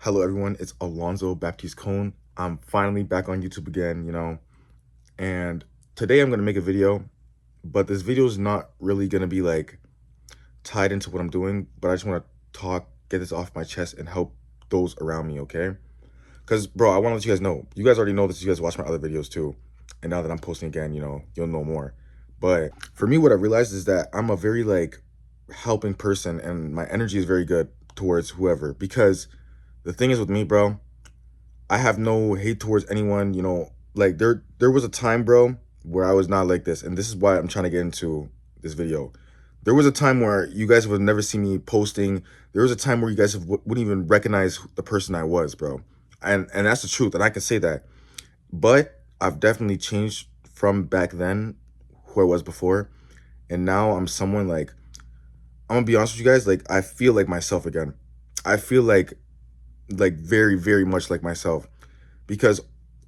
Hello everyone, it's Alonzo Baptiste Cone. I'm finally back on YouTube again, and today I'm gonna make a video, but this video is not really gonna be like tied into what I'm doing, but I just wanna get this off my chest and help those around me, okay? Because bro, I wanna let you guys know. You guys already know this, you guys watch my other videos too. And now that I'm posting again, you'll know more. But for me, what I realized is that I'm a very like helping person and my energy is very good towards whoever because the thing is with me, bro, I have no hate towards anyone, like there was a time, bro, where I was not like this, and this is why I'm trying to get into this video. There was a time where you guys would never see me posting. There was a time where you guys wouldn't even recognize the person I was, bro. And that's the truth, and I can say that. But I've definitely changed from back then, who I was before, and now I'm someone like I'm gonna be honest with you guys, like I feel like myself again. I feel like very, very much like myself because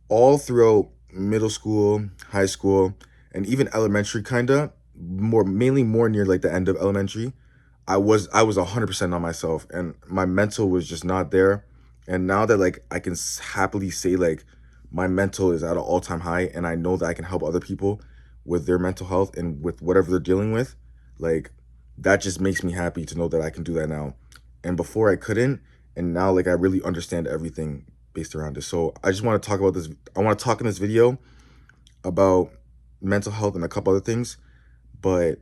all throughout middle school, high school, and even elementary, kinda mainly more near like the end of elementary, I was 100% not myself, and my mental was just not there. And now that like I can happily say like my mental is at an all-time high, and I know that I can help other people with their mental health and with whatever they're dealing with, like that just makes me happy to know that I can do that now. And before I couldn't, and now like I really understand everything based around it. So I just want to talk about this. I want to talk in this video about mental health and a couple other things, but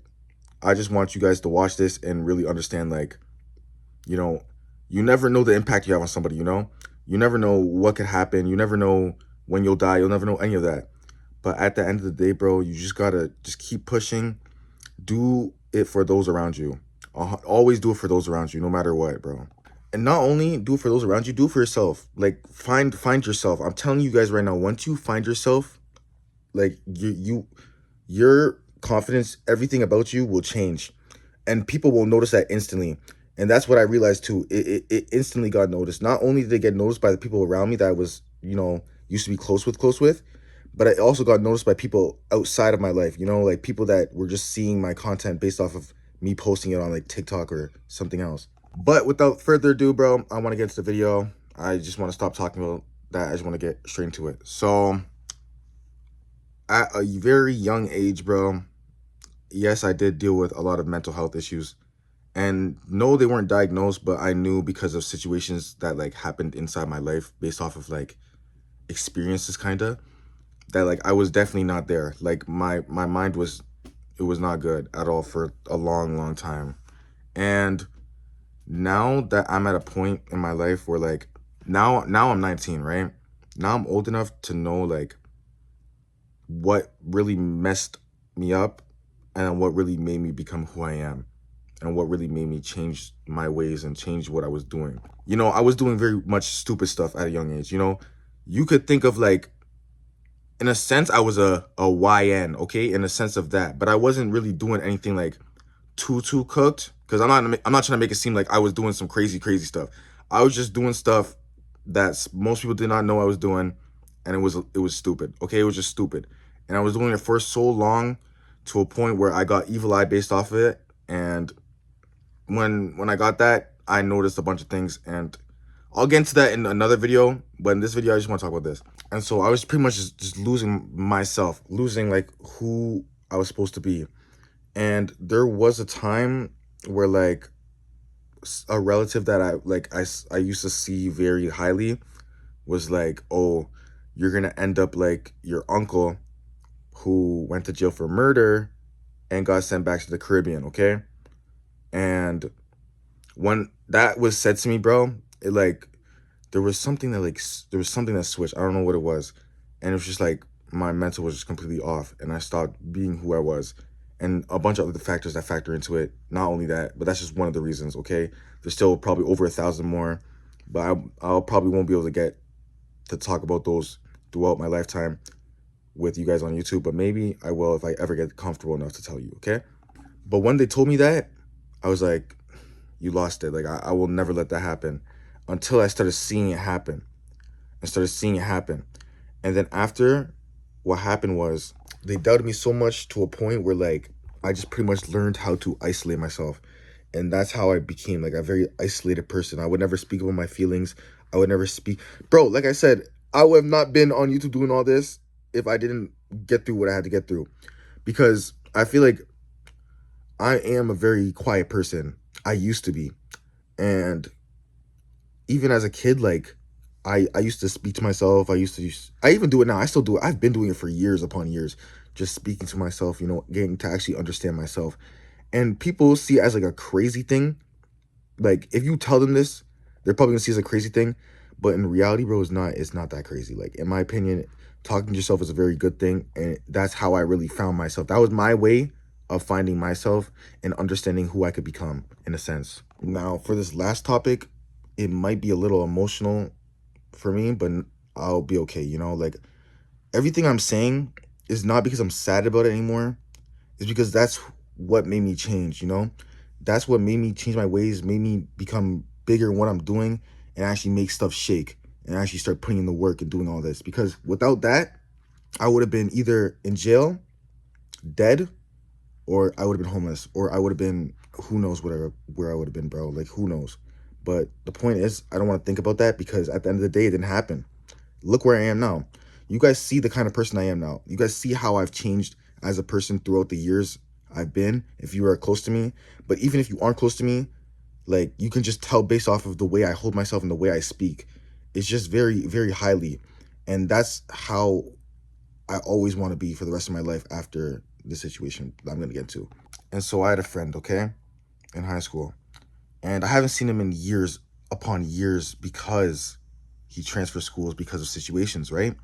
I just want you guys to watch this and really understand like, you know, you never know the impact you have on somebody, You never know what could happen. You never know when you'll die. You'll never know any of that. But at the end of the day, bro, you just got to just keep pushing. Do it for those around you. Always do it for those around you, no matter what, bro. And not only do it for those around you, do it for yourself. Like find yourself. I'm telling you guys right now, once you find yourself, like your confidence, everything about you will change. And people will notice that instantly. And that's what I realized too. It instantly got noticed. Not only did it get noticed by the people around me that I was, used to be close with, but I also got noticed by people outside of my life, like people that were just seeing my content based off of me posting it on like TikTok or something else. But without further ado, bro, I want to get into the video. I just want to stop talking about that. I just want to get straight into it. So, at a very young age, bro, yes, I did deal with a lot of mental health issues. And no, they weren't diagnosed, but I knew because of situations that like happened inside my life based off of like experiences kind of that like I was definitely not there. Like my mind was it was not good at all for a long, long time. And now that I'm at a point in my life where like now I'm 19, right? Now I'm old enough to know like what really messed me up and what really made me become who I am and what really made me change my ways and change what I was doing. I was doing very much stupid stuff at a young age. You could think of like in a sense I was a YN, okay? In a sense of that, but I wasn't really doing anything like too cooked because I'm not trying to make it seem like I was doing some crazy stuff. I was just doing stuff that most people did not know I was doing, and it was stupid. Okay, it was just stupid, and I was doing it for so long to a point where I got evil eye based off of it. And when I got that, I noticed a bunch of things, and I'll get into that in another video. But in this video, I just want to talk about this. And so I was pretty much just losing myself, losing like who I was supposed to be. And there was a time where like a relative that I used to see very highly was like, oh, you're gonna end up like your uncle who went to jail for murder and got sent back to the Caribbean, okay? And when that was said to me, bro, it like there was something that switched. I don't know what it was. And it was just like my mental was just completely off and I stopped being who I was. And a bunch of other factors that factor into it. Not only that, but that's just one of the reasons, okay? There's still probably over 1,000 more, but I'll probably won't be able to get to talk about those throughout my lifetime with you guys on YouTube, but maybe I will if I ever get comfortable enough to tell you, okay? But when they told me that, I was like, you lost it. Like, I will never let that happen until I started seeing it happen. And then after, what happened was they doubted me so much to a point where like I just pretty much learned how to isolate myself. And that's how I became like a very isolated person. I would never speak about my feelings. I would never speak. Bro, like I said, I would have not been on YouTube doing all this if I didn't get through what I had to get through. Because I feel like I am a very quiet person. I used to be. And even as a kid, like I used to speak to myself. I even do it now. I still do it. I've been doing it for years upon years. Just speaking to myself, getting to actually understand myself. And people see it as like a crazy thing. Like if you tell them this, they're probably gonna see it as a crazy thing. But in reality, bro, it's not that crazy. Like in my opinion, talking to yourself is a very good thing. And that's how I really found myself. That was my way of finding myself and understanding who I could become in a sense. Now, for this last topic, it might be a little emotional for me, but I'll be okay. Like everything I'm saying is not because I'm sad about it anymore. It's because that's what made me change. That's what made me change my ways, made me become bigger in what I'm doing, and actually make stuff shake and actually start putting in the work and doing all this. Because without that, I would have been either in jail, dead, or I would have been homeless, or I would have been who knows where I would have been, bro. Like who knows. But the point is, I don't want to think about that because at the end of the day, it didn't happen. Look where I am now. You guys see the kind of person I am now. You guys see how I've changed as a person throughout the years I've been, if you are close to me. But even if you aren't close to me, like you can just tell based off of the way I hold myself and the way I speak. It's just very, very highly. And that's how I always want to be for the rest of my life after the situation that I'm going to get to. And so I had a friend, okay, in high school. And I haven't seen him in years upon years because he transferred schools because of situations, right?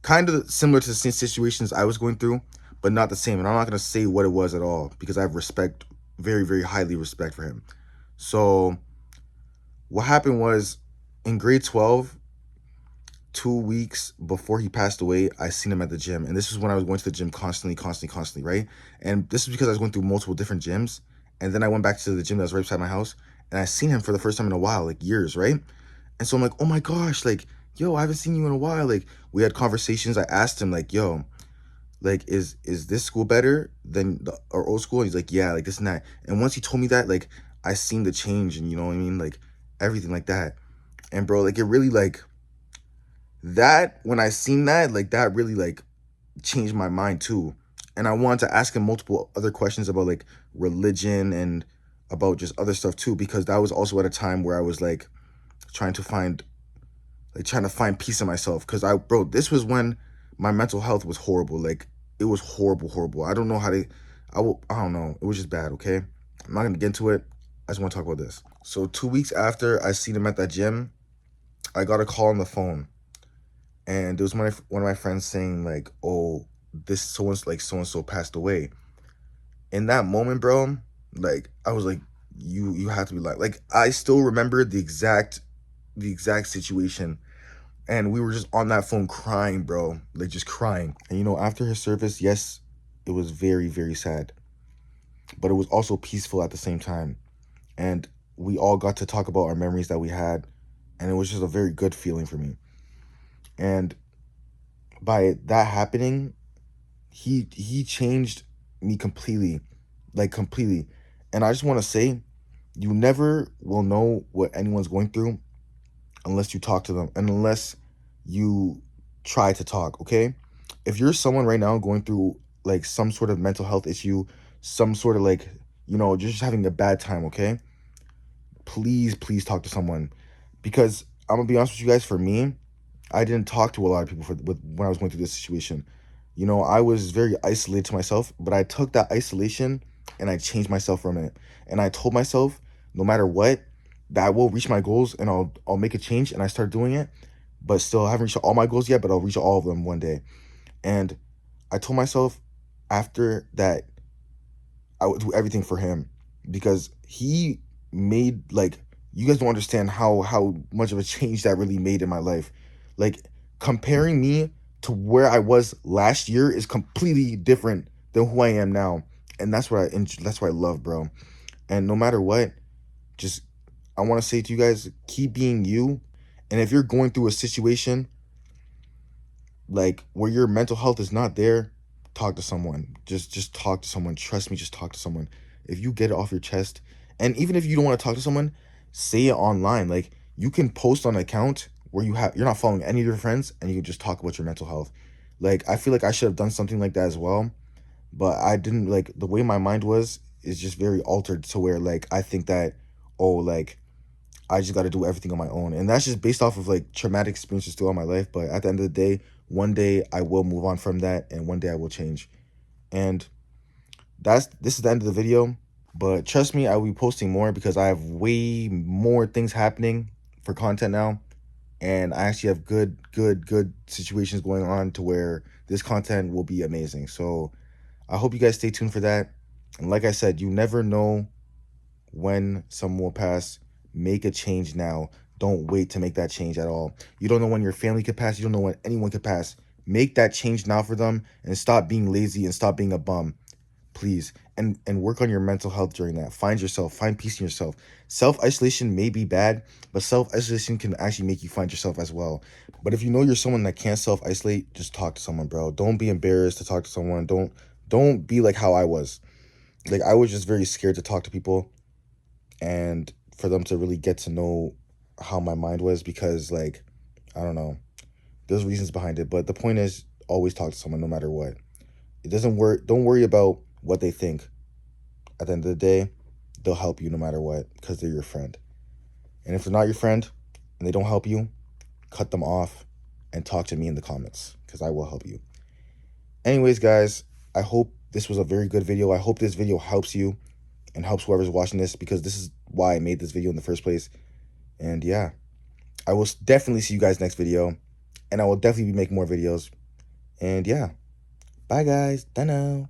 Kind of similar to the same situations I was going through, but not the same. And I'm not going to say what it was at all because I have respect, very, very highly respect for him. So what happened was in grade 12, 2 weeks before he passed away, I seen him at the gym. And this was when I was going to the gym constantly, right? And this is because I was going through multiple different gyms. And then I went back to the gym that was right beside my house. And I seen him for the first time in a while, like years, right? And so I'm like, oh my gosh, like, yo, I haven't seen you in a while. Like, we had conversations. I asked him, like, yo, like, is this school better than our old school? And he's like, yeah, like this and that. And once he told me that, like, I seen the change and you know what I mean? Like, everything like that. And bro, like, it really, like, that, when I seen that, like, that really, like, changed my mind too. And I wanted to ask him multiple other questions about, like, religion and about just other stuff too, because that was also at a time where I was, like, trying to find peace in myself. Because bro, this was when my mental health was horrible. Like, it was horrible. I don't know how to, I don't know. It was just bad, okay? I'm not going to get into it. I just want to talk about this. So 2 weeks after I seen him at that gym, I got a call on the phone. And it was one of my friends saying, like, oh, this so-and-so passed away. In that moment, bro, like, I was like, you have to be like, I still remember the exact situation. And we were just on that phone crying, bro. Like, just crying. And, after his service, yes, it was very, very sad. But it was also peaceful at the same time. And we all got to talk about our memories that we had. And it was just a very good feeling for me. And by that happening, he changed me completely. Like, completely. And I just want to say, you never will know what anyone's going through unless you talk to them and unless you try to talk, okay? If you're someone right now going through like some sort of mental health issue, some sort of like, just having a bad time, okay? Please talk to someone. Because I'm gonna be honest with you guys, for me, I didn't talk to a lot of people when I was going through this situation. I was very isolated to myself, but I took that isolation and I changed myself from it. And I told myself, no matter what, that I will reach my goals and I'll make a change, and I started doing it. But still, I haven't reached all my goals yet, but I'll reach all of them one day. And I told myself after that I would do everything for him because he made, like, you guys don't understand how much of a change that really made in my life. Like, comparing me to where I was last year is completely different than who I am now. And that's what I love, bro. And no matter what, just, I want to say to you guys, keep being you. And if you're going through a situation like where your mental health is not there, talk to someone. Just talk to someone. Trust me, just talk to someone. If you get it off your chest, and even if you don't want to talk to someone, say it online. Like, you can post on an account where you're not following any of your friends, and you can just talk about your mental health. Like, I feel like I should have done something like that as well, but I didn't. Like, the way my mind was is just very altered to where, like, I think that, oh, like, I just got to do everything on my own. And that's just based off of like traumatic experiences throughout my life. But at the end of the day, one day I will move on from that, and one day I will change. And this is the end of the video. But trust me, I will be posting more because I have way more things happening for content now. And I actually have good situations going on to where this content will be amazing. So I hope you guys stay tuned for that. And like I said, you never know when someone will pass. Make a change now. Don't wait to make that change at all. You don't know when your family could pass. You don't know when anyone could pass. Make that change now for them, and stop being lazy and stop being a bum, please. And work on your mental health during that. Find yourself. Find peace in yourself. Self-isolation may be bad, but self-isolation can actually make you find yourself as well. But if you know you're someone that can't self-isolate, just talk to someone, bro. Don't be embarrassed to talk to someone. Don't be like how I was. Like, I was just very scared to talk to people, and for them to really get to know how my mind was, because, like, I don't know, there's reasons behind it. But the point is, always talk to someone no matter what. It doesn't work. Don't worry about what they think. At the end of the day, they'll help you no matter what, because they're your friend. And if they're not your friend and they don't help you, cut them off and talk to me in the comments, because I will help you. Anyways, guys, I hope this was a very good video. I hope this video helps you and helps whoever's watching this, because this is why I made this video in the first place. And yeah, I will definitely see you guys next video, and I will definitely be making more videos. And yeah, bye guys. Dunno.